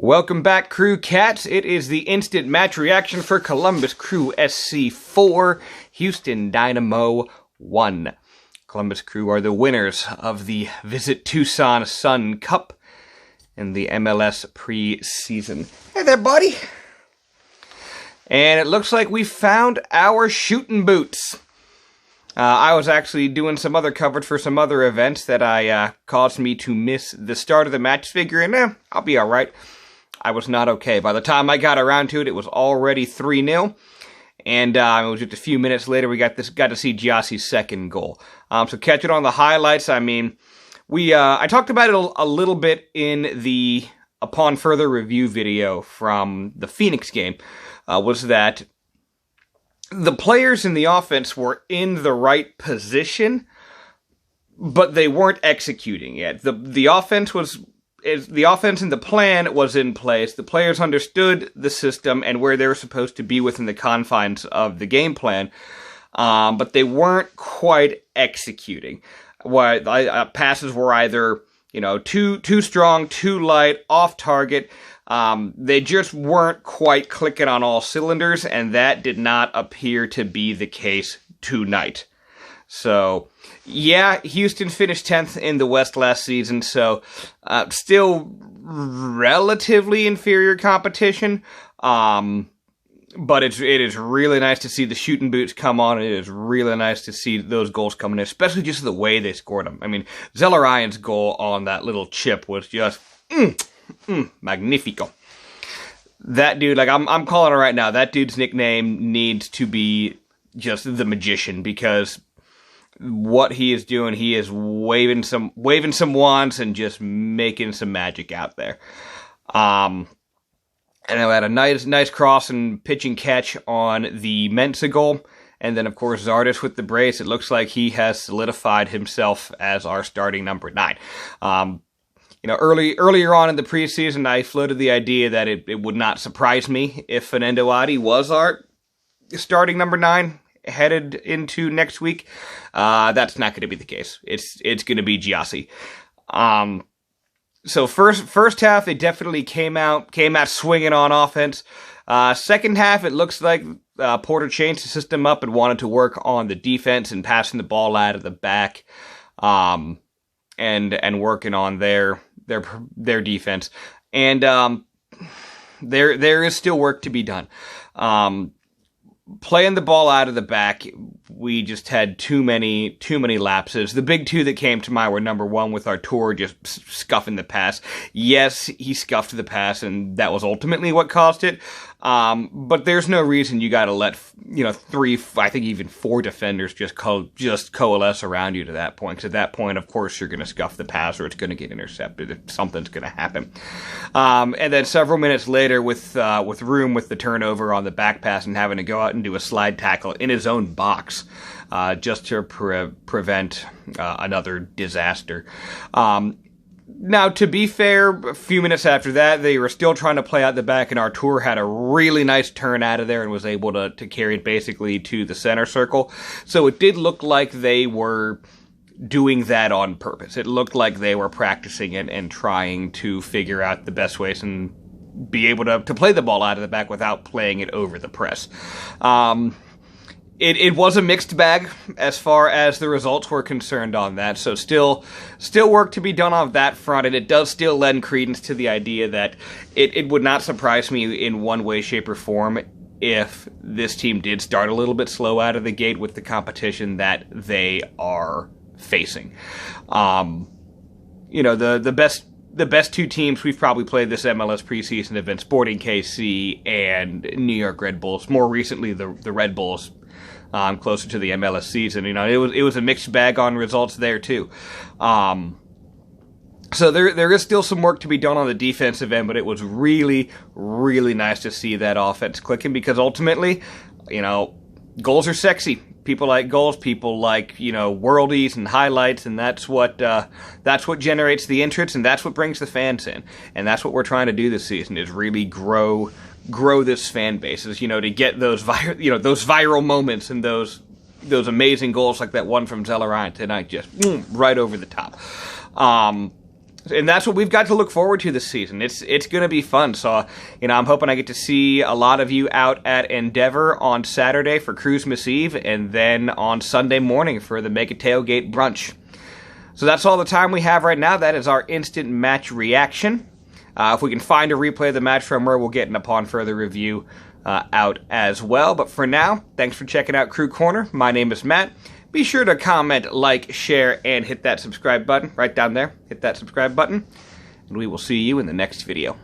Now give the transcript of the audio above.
Welcome back, Crew Cats. It is the instant match reaction for Columbus Crew SC 4, Houston Dynamo 1. Columbus Crew are the winners of the Visit Tucson Sun Cup in the MLS preseason. Hey there, buddy. And it looks like we found our shooting boots. I was actually doing some other coverage for some other events that caused me to miss the start of the match, figuring, I'll be alright. I was not okay. By the time I got around to it, it was already 3-0. And it was just a few minutes later we got to see Giassi's second goal. So catch it on the highlights. I mean, I talked about it a little bit in the Upon Further Review video from the Phoenix game, was that the players in the offense were in the right position, but they weren't executing yet. The offense and the plan was in place. The players understood the system and where they were supposed to be within the confines of the game plan, but they weren't quite executing. Passes were either too strong, too light, off target. They just weren't quite clicking on all cylinders, and that did not appear to be the case tonight. So, yeah, Houston finished 10th in the West last season, so still relatively inferior competition. But it is really nice to see the shooting boots come on. It is really nice to see those goals coming in, especially just the way they scored them. I mean, Zelarayan's goal on that little chip was just magnifico. That dude, I'm calling it right now. That dude's nickname needs to be just the Magician, because what he is doing, he is waving some wands and just making some magic out there. And I had a nice cross and pitching catch on the Mensa goal. And then, of course, Zardes with the brace. It looks like he has solidified himself as our starting number 9. Earlier on in the preseason, I floated the idea that it would not surprise me if Fernando Adi was our starting number 9 headed into next week. That's not going to be the case. It's going to be Giassi. So first half, they definitely came out swinging on offense. Second half, it looks like Porter changed the system up and wanted to work on the defense and passing the ball out of the back, and working on their defense. And there is still work to be done. Playing the ball out of the back, we just had too many lapses. The big two that came to mind were, number one, with Artur just scuffing the pass. Yes, he scuffed the pass, and that was ultimately what caused it. But there's no reason you got to let 3, I think even 4 defenders just coalesce around you to that point. Because at that point, of course, you're going to scuff the pass, or it's going to get intercepted. Something's going to happen. And then several minutes later, with room with the turnover on the back pass and having to go out and do a slide tackle in his own box, just to prevent another disaster. Now, to be fair, a few minutes after that, they were still trying to play out the back, and Artur had a really nice turn out of there and was able to carry it basically to the center circle. So it did look like they were doing that on purpose. It looked like they were practicing it and trying to figure out the best ways and be able to play the ball out of the back without playing it over the press. It was a mixed bag as far as the results were concerned on that, so still work to be done on that front, and it does still lend credence to the idea that it would not surprise me in one way, shape, or form if this team did start a little bit slow out of the gate with the competition that they are facing. The best 2 teams we've probably played this MLS preseason have been Sporting KC and New York Red Bulls. More recently, the Red Bulls, closer to the MLS season. It was a mixed bag on results there too. So there is still some work to be done on the defensive end, but it was really, really nice to see that offense clicking, because ultimately, goals are sexy. People like goals. People like, worldies and highlights, and that's what generates the interest, and that's what brings the fans in. And that's what we're trying to do this season, is really grow this fan base, is, to get those viral moments and those amazing goals like that one from Zelarayan tonight, just right over the top. And that's what we've got to look forward to this season. It's going to be fun. So, I'm hoping I get to see a lot of you out at Endeavor on Saturday for Christmas Eve, and then on Sunday morning for the Mega Tailgate Brunch. So that's all the time we have right now. That is our instant match reaction. If we can find a replay of the match from where, we'll get an upon further review out as well. But for now, thanks for checking out Crew Corner. My name is Matt. Be sure to comment, like, share, and hit that subscribe button right down there. Hit that subscribe button, and we will see you in the next video.